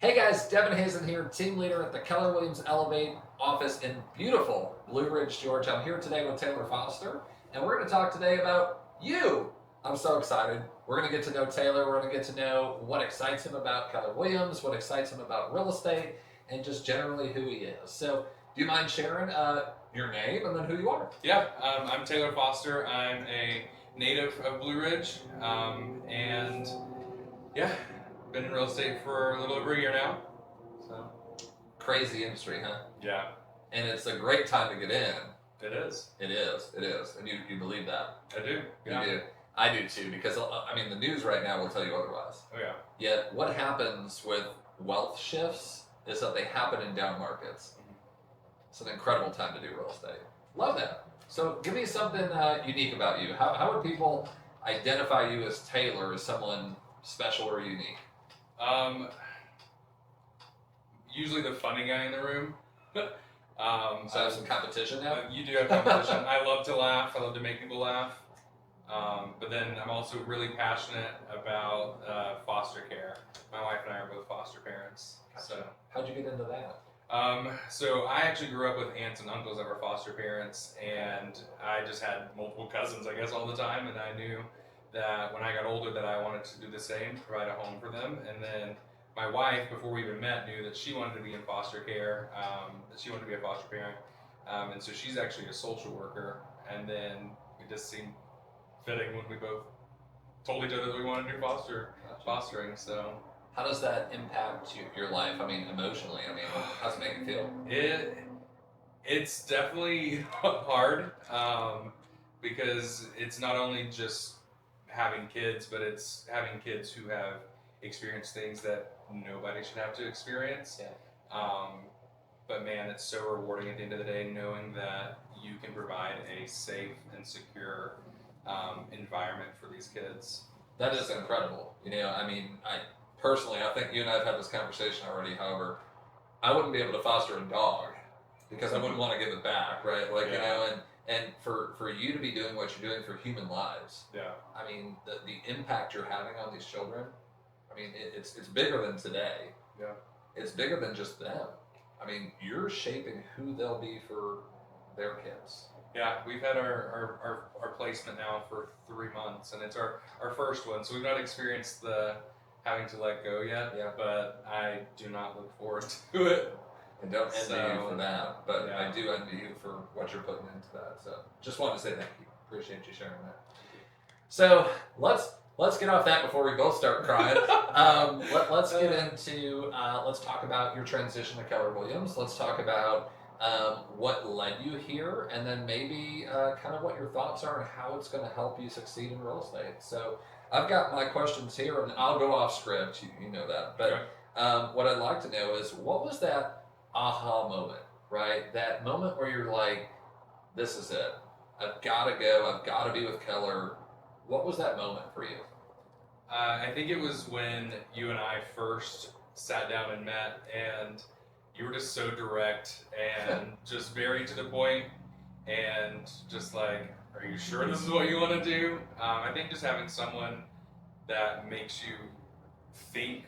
Hey guys, Devin Hazen here, team leader at the Keller Williams Elevate office in beautiful Blue Ridge, Georgia. I'm here today with Taylor Foster, and we're going to talk today about you. I'm so excited. We're going to get to know Taylor. We're going to get to know what excites him about Keller Williams, what excites him about real estate, and just generally who he is. So, do you mind sharing your name and then who you are? Yeah, I'm Taylor Foster. I'm a native of Blue Ridge, and yeah, been in real estate for a little over a year now. So Crazy industry, huh? yeah, And it's a great time to get in. it is. It is. It is. And you believe that? I do. Yeah. You do. I do too, because I mean, the news right now will tell you otherwise. Oh yeah. Yet, what happens with wealth shifts is that they happen in down markets. It's an incredible time to do real estate. Love that. So, give me something unique about you. How would people identify you as Taylor, as someone special or unique? Usually the funny guy in the room. So, I have some competition now? You do have competition. I love to laugh. I love to make people laugh. But then I'm also really passionate about foster care. My wife and I are both foster parents. Gotcha. So. How'd you get into that? So I actually grew up with aunts and uncles that were foster parents, and I just had multiple cousins, I guess, all the time, and I knew that when I got older that I wanted to do the same, provide a home for them. And then my wife, before we even met, knew that she wanted to be in foster care, that she wanted to be a foster parent, and so she's actually a social worker. And then it just seemed fitting when we both told each other that we wanted to do fostering. So. How does that impact your life? I mean, emotionally. I mean, how's it make you feel? It's definitely hard because it's not only just having kids, but it's having kids who have experienced things that nobody should have to experience. Yeah. But man, it's so rewarding at the end of the day knowing that you can provide a safe and secure environment for these kids. That is incredible. I mean, Personally, I think you and I have had this conversation already. However, I wouldn't be able to foster a dog because I wouldn't want to give it back, right? Like, Yeah. and for you to be doing what you're doing for human lives, Yeah. I mean, the impact you're having on these children, I mean, it's bigger than today. Yeah. It's bigger than just them. I mean, you're shaping who they'll be for their kids. Yeah, we've had our placement now for 3 months, and it's our first one, so we've not experienced the having to let go yet, Yeah. but I do not look forward to it. I don't envy you for that, but yeah. I do envy you for what you're putting into that. So just wanted to say thank you. Appreciate you sharing that. So let's get off that before we both start crying. Let's get into let's talk about your transition to Keller Williams. Let's talk about what led you here, and then maybe kind of what your thoughts are and how it's going to help you succeed in real estate. So I've got my questions here, and I'll go off script. You know that, but Okay. what I'd like to know is what was that aha moment, right? That moment where you're like, "This is it. I've got to go. I've got to be with Keller." What was that moment for you? I think it was when you and I first sat down and met, and you were just so direct and just very to the point, and just like, are you sure this is what you want to do? I think just having someone that makes you think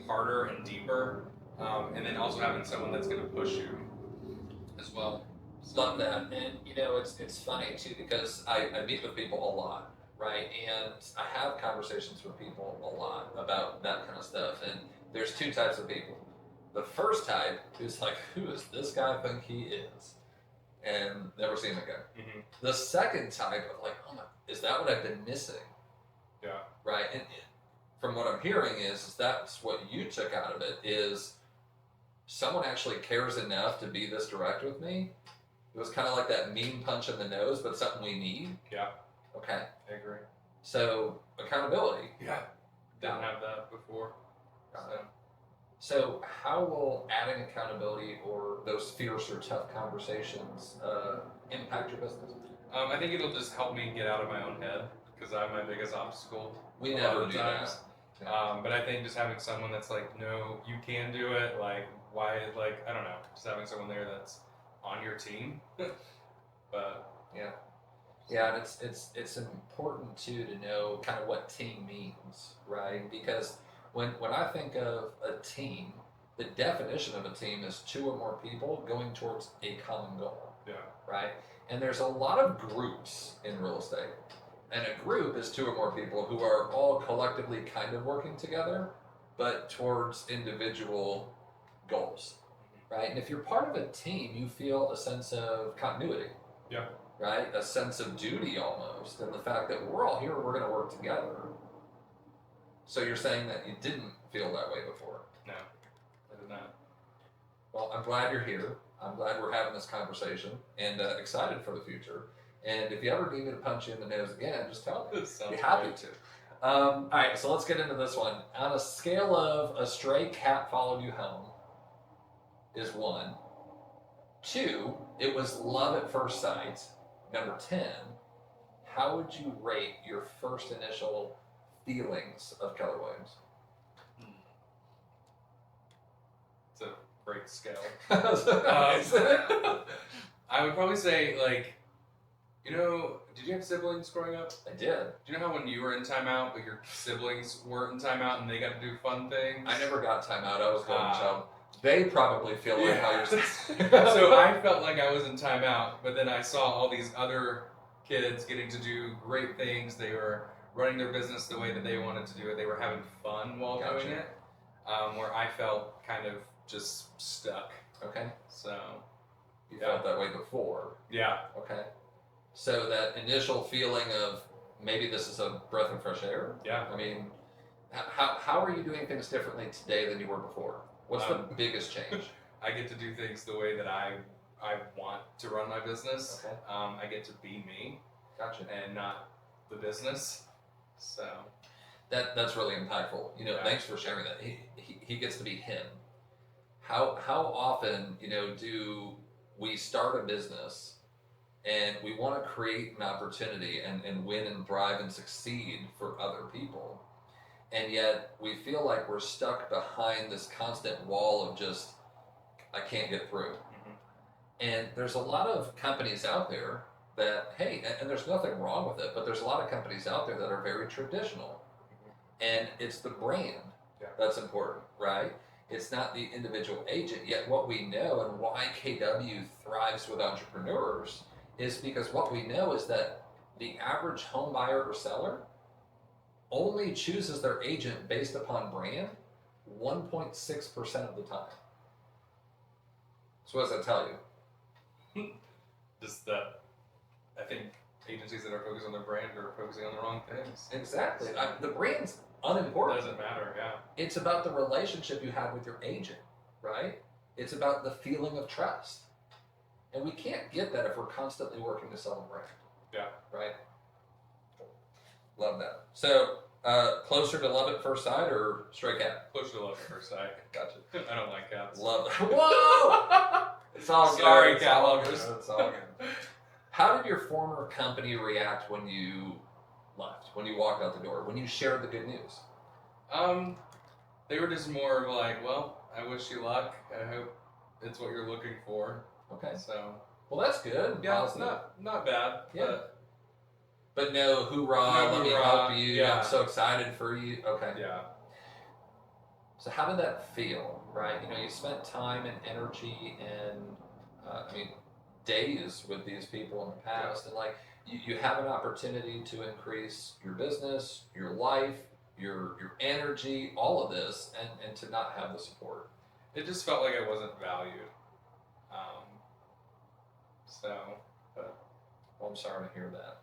harder and deeper, and then also having someone that's going to push you as well. Love that, and it's funny too because I meet with people a lot, right? And I have conversations with people a lot about that kind of stuff. And there's two types of people. The first type who's like, "Who does this guy think he is?" and never seen him again. Mm-hmm. The second type of like, "Oh my, is that what I've been missing?" Yeah. Right? And from what I'm hearing is that's what you took out of it is someone actually cares enough to be this direct with me. It was kind of like that mean punch in the nose, but something we need. Yeah. Okay. I agree. So accountability. Yeah. Didn't have that before. So how will adding accountability or those fierce or tough conversations impact your business? I think it'll just help me get out of my own head because I'm my biggest obstacle. We a lot never of do the times. that. But I think just having someone that's like, no, you can do it. Like, why? Like, I don't know. Just having someone there that's on your team. But Yeah, and it's important too to know kind of what team means, right? Because when I think of a team, the definition of a team is two or more people going towards a common goal, Yeah. right? And there's a lot of groups in real estate. And a group is two or more people who are all collectively kind of working together, but towards individual goals, right? And if you're part of a team, you feel a sense of continuity, Yeah. right? A sense of duty almost, and the fact that we're all here, we're going to work together. So you're saying that you didn't feel that way before? No, I did not. Well, I'm glad you're here. I'm glad we're having this conversation, and excited for the future. And if you ever need me to punch you in the nose again, just tell me. Be happy to. All right, so let's get into this one. On a scale of a stray cat followed you home is 1. 2, it was love at first sight. Number 10, how would you rate your first initial feelings of Keller Williams? It's a great scale. Um, I would probably say, like, you know, did you have siblings growing up? I did. Do you know how when you were in timeout, but your siblings weren't in timeout and they got to do fun things? I never got timeout. I was golden child. They probably feel like how you're So I felt like I was in timeout, but then I saw all these other kids getting to do great things. They were running their business the way that they wanted to do it. They were having fun while Gotcha. doing it, where I felt kind of just stuck. Okay. So, You felt that way before. yeah. Okay. So that initial feeling of maybe this is a breath of fresh air. Yeah. I mean, how are you doing things differently today than you were before? What's the biggest change? I get to do things the way that I want to run my business. Okay. I get to be me Gotcha. and not the business. So That's really impactful. You know, Yeah. thanks for sharing that. He gets to be him. How often, you know, do we start a business and we want to create an opportunity and win and thrive and succeed for other people, and yet we feel like we're stuck behind this constant wall of just, I can't get through. And there's a lot of companies out there that, hey, and there's nothing wrong with it, but there's a lot of companies out there that are very traditional. And it's the brand that's important, right? It's not the individual agent. Yet what we know and why KW thrives with entrepreneurs is because what we know is that the average home buyer or seller only chooses their agent based upon brand 1.6% of the time. So what does that tell you? just that I think agencies that are focused on their brand are focusing on the wrong things. Exactly. So, The brand's it unimportant. doesn't matter, yeah. It's about the relationship you have with your agent, right? It's about the feeling of trust. And we can't get that if we're constantly working to sell a brand. Yeah. Right? Love that. So, closer to love at first sight or stray cat? Closer to love at first sight. Gotcha. I don't like cats. Love it. Whoa! It's all good. Sorry, It's cat all lovers. good. It's all good. How did your former company react when you left, when you walked out the door, when you shared the good news? They were just more of like, well, I wish you luck. I hope it's what you're looking for. Okay. So Well, that's good. yeah, Positive. not bad. Yeah. But no, hoorah, No let me hoorah, help you. yeah. I'm so excited for you. Okay. But yeah. So how did that feel, right? You know, you spent time and energy and, days with these people in the past, and like you have an opportunity to increase your business, your life, your energy, all of this, and to not have the support. It just felt like I wasn't valued. Well, I'm sorry to hear that.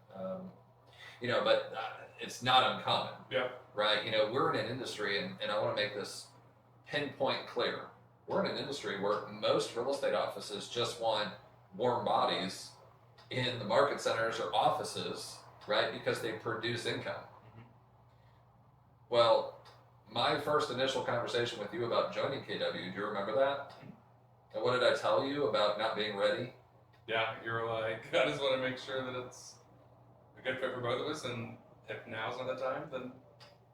But it's not uncommon. Yeah. Right? You know, we're in an industry, and I want to make this pinpoint clear. We're in an industry where most real estate offices just want warm bodies in the market centers or offices, right? Because they produce income. Mm-hmm. Well, my first initial conversation with you about joining KW, do you remember that? And what did I tell you about not being ready? Yeah, you were like, I just want to make sure that it's a good fit for both of us, and if now's not the time, then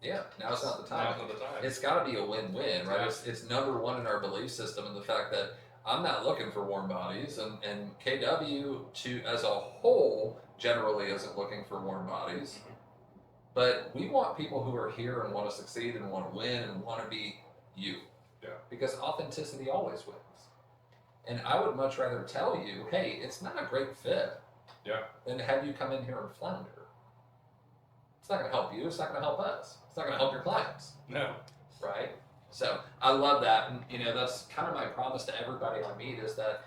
Yeah, now's not the time. now's not the time. It's got to be a win-win, right? Yeah. It's number one in our belief system, and the fact that I'm not looking for warm bodies, and KW as a whole generally isn't looking for warm bodies, but we want people who are here and want to succeed and want to win and want to be you. Yeah. because authenticity always wins. And I would much rather tell you, hey, it's not a great fit, than to have you come in here and flounder. It's not going to help you. It's not going to help us. It's not going to help your clients. No. Right? So I love that. And, that's kind of my promise to everybody I meet is that,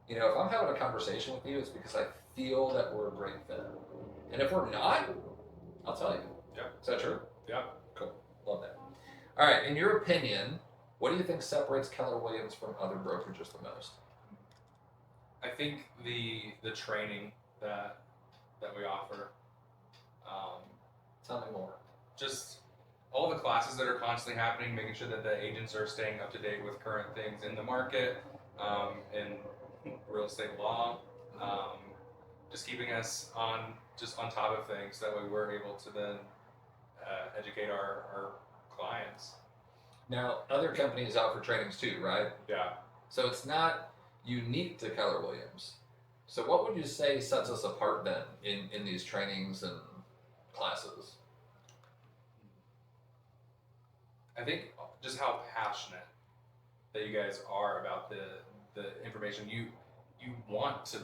if I'm having a conversation with you, it's because I feel that we're a great fit. And if we're not, I'll tell you. Yeah. Is that true? Yeah. Cool. Love that. All right. In your opinion, what do you think separates Keller Williams from other brokerages the most? I think the training that we offer. Tell me more. Just all the classes that are constantly happening, making sure that the agents are staying up to date with current things in the market, in real estate law, just keeping us on top of things. That way we're able to then educate our clients. Now, other companies offer trainings too, right? Yeah. So it's not unique to Keller Williams. So what would you say sets us apart then in these trainings and classes? I think just how passionate that you guys are about the information. You want to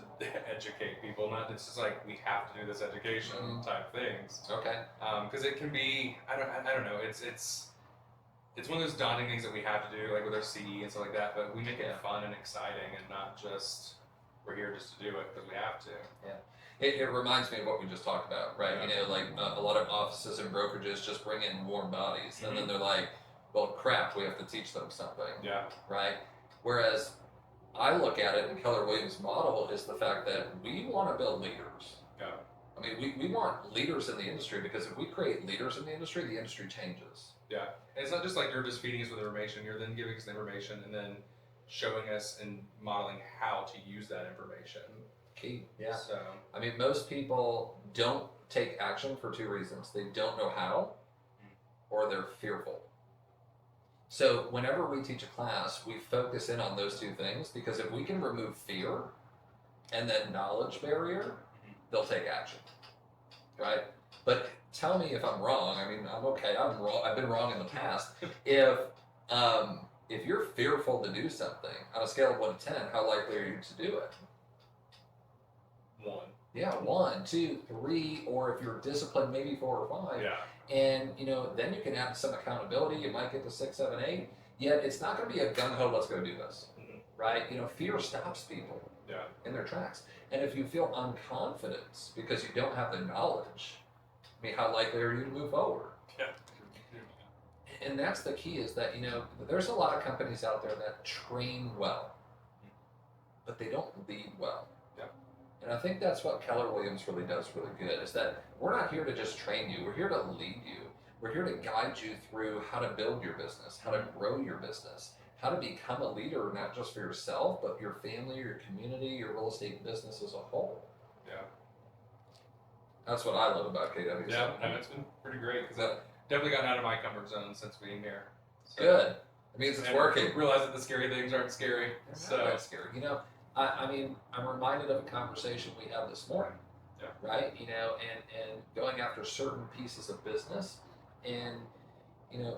educate people, not it's just like we have to do this education type things. Okay. Because it can be I don't know. It's one of those daunting things that we have to do, like with our CE and stuff like that. But we make it fun and exciting, and not just we're here just to do it because we have to. Yeah. It reminds me of what we just talked about, right? Yeah. A lot of offices and brokerages just bring in warm bodies, and then they're like, well, crap, we have to teach them something. Yeah. Right? Whereas I look at it, and Keller Williams' model is the fact that we want to build leaders. Yeah. I mean, we want leaders in the industry, because if we create leaders in the industry changes. Yeah. And it's not just like you're just feeding us with information, you're then giving us the information and then showing us and modeling how to use that information. Key. Yeah. So, I mean, most people don't take action for two reasons. They don't know how, or they're fearful. So whenever we teach a class, we focus in on those two things, because if we can remove fear and that knowledge barrier, they'll take action, right? But tell me if I'm wrong. I mean, I'm okay. I'm wrong. I've been wrong in the past. If you're fearful to do something, on a scale of 1 to 10, how likely are you to do it? 1. Yeah, 1, 2, 3, or if you're disciplined, maybe 4 or 5. Yeah. And then you can add some accountability. You might get to 6, 7, 8. Yet it's not going to be a gung ho. Let's go do this, right? Fear stops people in their tracks. And if you feel unconfident because you don't have the knowledge, I mean, how likely are you to move forward? Yeah. And that's the key, is that there's a lot of companies out there that train well, but they don't lead well. And I think that's what Keller Williams really does really good, is that we're not here to just train you. We're here to lead you. We're here to guide you through how to build your business, how to grow your business, how to become a leader, not just for yourself, but your family, your community, your real estate business as a whole. Yeah. That's what I love about KW. Yeah, no, it's been pretty great, because I've definitely gotten out of my comfort zone since being here. So, good. It means it's working. Realize that the scary things aren't scary. They're not that scary. I mean, I'm reminded of a conversation we had this morning, right? And going after certain pieces of business. And,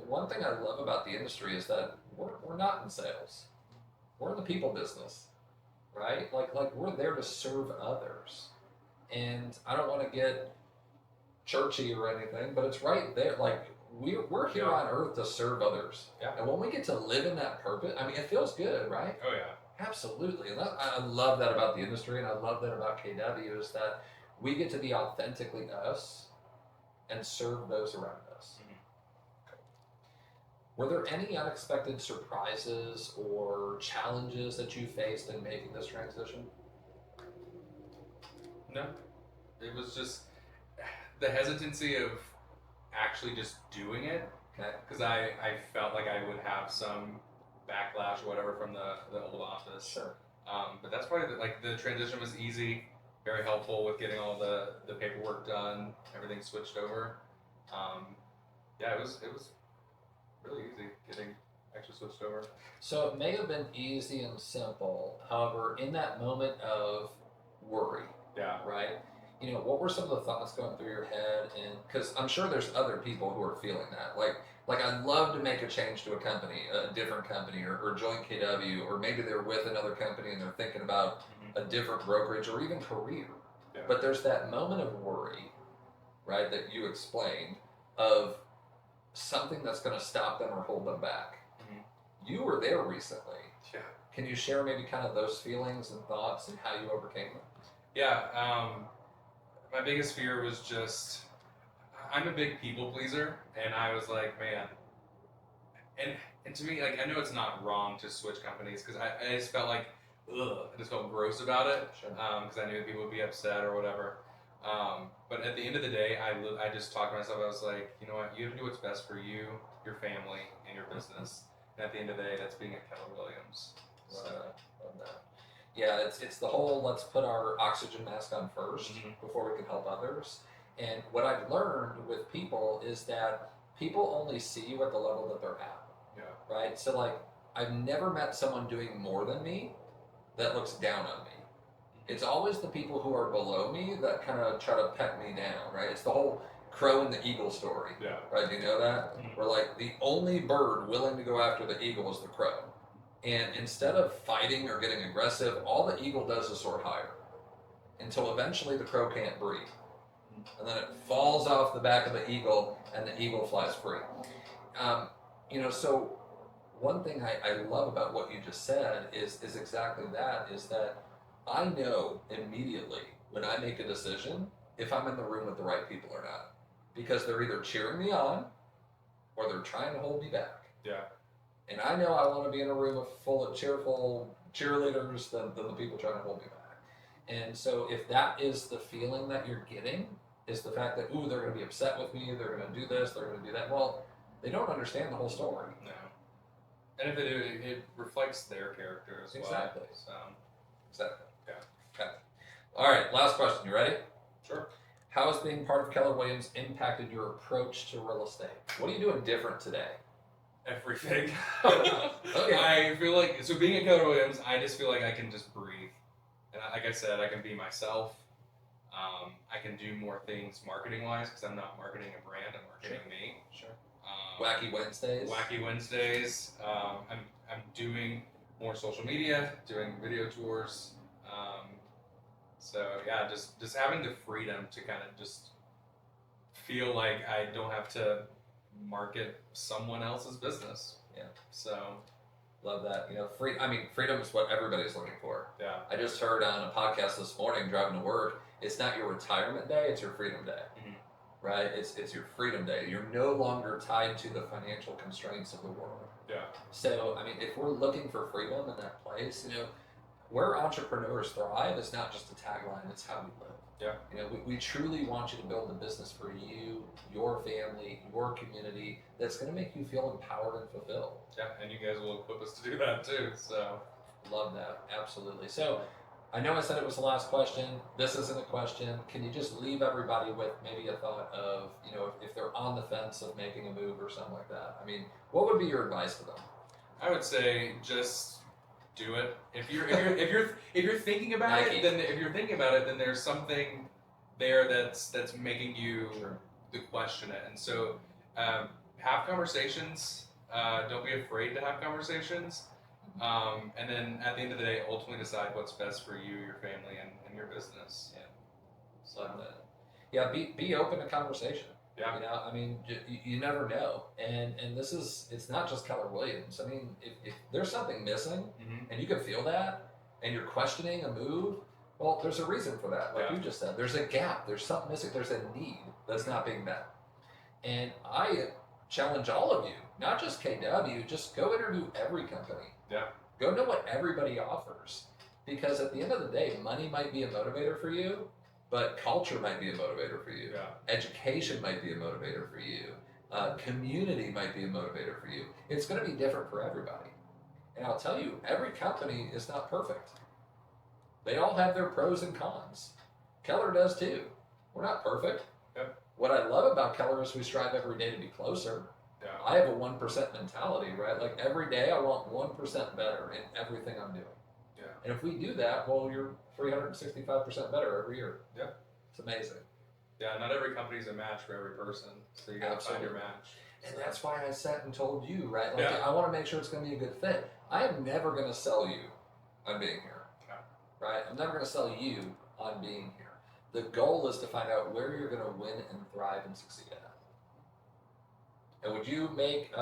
one thing I love about the industry is that we're not in sales. We're in the people business, right? Like we're there to serve others. And I don't want to get churchy or anything, but it's right there. Like, we're here on earth to serve others. Yeah. And when we get to live in that purpose, I mean, it feels good, right? Oh, yeah. Absolutely. And I love that about the industry, and I love that about KW, is that we get to be authentically us and serve those around us. Were there any unexpected surprises or challenges that you faced in making this transition? No. It was just the hesitancy of actually just doing it, because I felt like I would have some backlash or whatever from the old office. Sure. But that's why the transition was easy, very helpful with getting all the paperwork done, everything switched over. It was really easy getting actually switched over. So it may have been easy and simple. However, in that moment of worry, right? What were some of the thoughts going through your head? And because I'm sure there's other people who are feeling that. Like, like I'd love to make a change to a company, a different company, or join KW, or maybe they're with another company and they're thinking about a different brokerage or even career. Yeah. But there's that moment of worry, right, that you explained, of something that's going to stop them or hold them back. You were there recently. Yeah. Can you share maybe kind of those feelings and thoughts and how you overcame them? Yeah. My biggest fear was just, I'm a big people pleaser, and I was like, man, and to me, like, I know it's not wrong to switch companies, because I just felt like, ugh, I just felt gross about it, because I knew that people would be upset or whatever. But at the end of the day, I just talked to myself. I was like, you know what? You have to do what's best for you, your family, and your business. And at the end of the day, that's being at Keller Williams. So. Love that. Yeah, it's the whole let's put our oxygen mask on first before we can help others. And what I've learned with people is that people only see you at the level that they're at. Yeah. Right? So like I've never met someone doing more than me that looks down on me. It's always the people who are below me that kind of try to pet me down, right? It's the whole crow and the eagle story. Yeah. Right? Do you know that? Where like the only bird willing to go after the eagle is the crow. And instead of fighting or getting aggressive, all the eagle does is soar higher until eventually the crow can't breathe. And then it falls off the back of the eagle and the eagle flies free. So one thing I love about what you just said is exactly that, is that I know immediately when I make a decision if I'm in the room with the right people or not. Because they're either cheering me on or they're trying to hold me back. Yeah. And I know I want to be in a room full of cheerful cheerleaders than the people trying to hold me back. And so if that is the feeling that you're getting, is the fact that, ooh, they're going to be upset with me, they're going to do this, they're going to do that. Well, they don't understand the whole story. No. And if they do, it reflects their character as well. Exactly. So. Exactly. Yeah. Okay. All right, last question. You ready? Sure. How has being part of Keller Williams impacted your approach to real estate? What are you doing different today? Everything. Okay. I feel like, so being at Keller Williams, I just feel like I can just breathe. And like I said, I can be myself. I can do more things marketing-wise, because I'm not marketing a brand, I'm marketing me. Sure. Wacky Wednesdays. Wacky Wednesdays. I'm doing more social media, doing video tours. So yeah, just having the freedom to kind of just feel like I don't have to market someone else's business. Yeah. So. Love that. Freedom is what everybody's looking for. Yeah. I just heard on a podcast this morning driving to work, it's not your retirement day, it's your freedom day. Right? It's your freedom day. You're no longer tied to the financial constraints of the world. Yeah. So, if we're looking for freedom in that place, where entrepreneurs thrive is not just a tagline, it's how we live. Yeah. We truly want you to build a business for you, your family, your community that's going to make you feel empowered and fulfilled. Yeah, and you guys will equip us to do that too. So, love that. Absolutely. So, I know I said it was the last question. This isn't a question. Can you just leave everybody with maybe a thought of, if they're on the fence of making a move or something like that? What would be your advice to them? I would say just do it. If you're thinking about Nike. it, then there's something there that's making you Sure. to question it. And so have conversations. Don't be afraid to have conversations. And then at the end of the day, ultimately decide what's best for you, your family, and your business. Yeah. Love that. Yeah, be open to conversation. Yeah. You never know. And it's not just Keller Williams. If there's something missing and you can feel that and you're questioning a move, well, there's a reason for that. Like you just said, there's a gap, there's something missing, there's a need that's not being met. And I challenge all of you, not just KW, just go interview every company. Yeah. Go know what everybody offers. Because at the end of the day, money might be a motivator for you, but culture might be a motivator for you. Yeah. Education might be a motivator for you. Community might be a motivator for you. It's going to be different for everybody. And I'll tell you, every company is not perfect. They all have their pros and cons. Keller does too. We're not perfect. Yep. What I love about Keller is we strive every day to be closer. Yeah. I have a 1% mentality, right? Like every day I want 1% better in everything I'm doing. Yeah. And if we do that, well, you're 365% better every year. Yeah. It's amazing. Yeah, not every company's a match for every person, so you gotta find your match. And that's why I sat and told you, right? Like, Yeah. I want to make sure it's going to be a good fit. I am never going to sell you on being here, Yeah. right? I'm never going to sell you on being here. The goal is to find out where you're going to win and thrive and succeed at. And would you make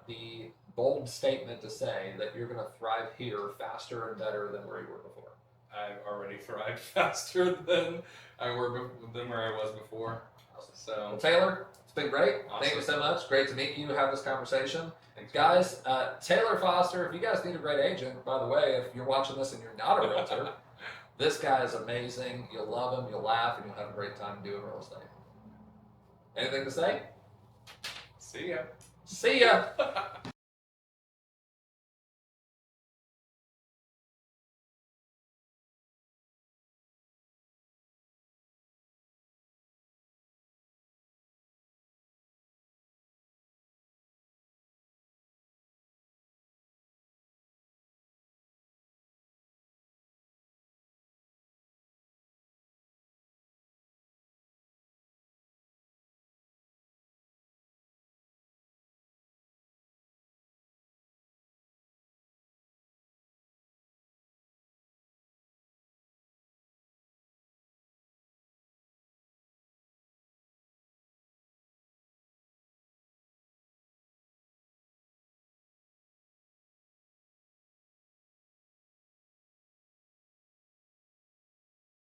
the bold statement to say that you're going to thrive here faster and better than where you were before? I've already thrived faster than where I was before. So, Well, Taylor, it's been great. Awesome. Thank you so much. Great to meet you, have this conversation. thanks, Guys, Taylor Foster, if you guys need a great agent, by the way, if you're watching this and you're not a realtor, this guy is amazing. You'll love him, you'll laugh, and you'll have a great time doing real estate. Anything to say? See ya. See ya.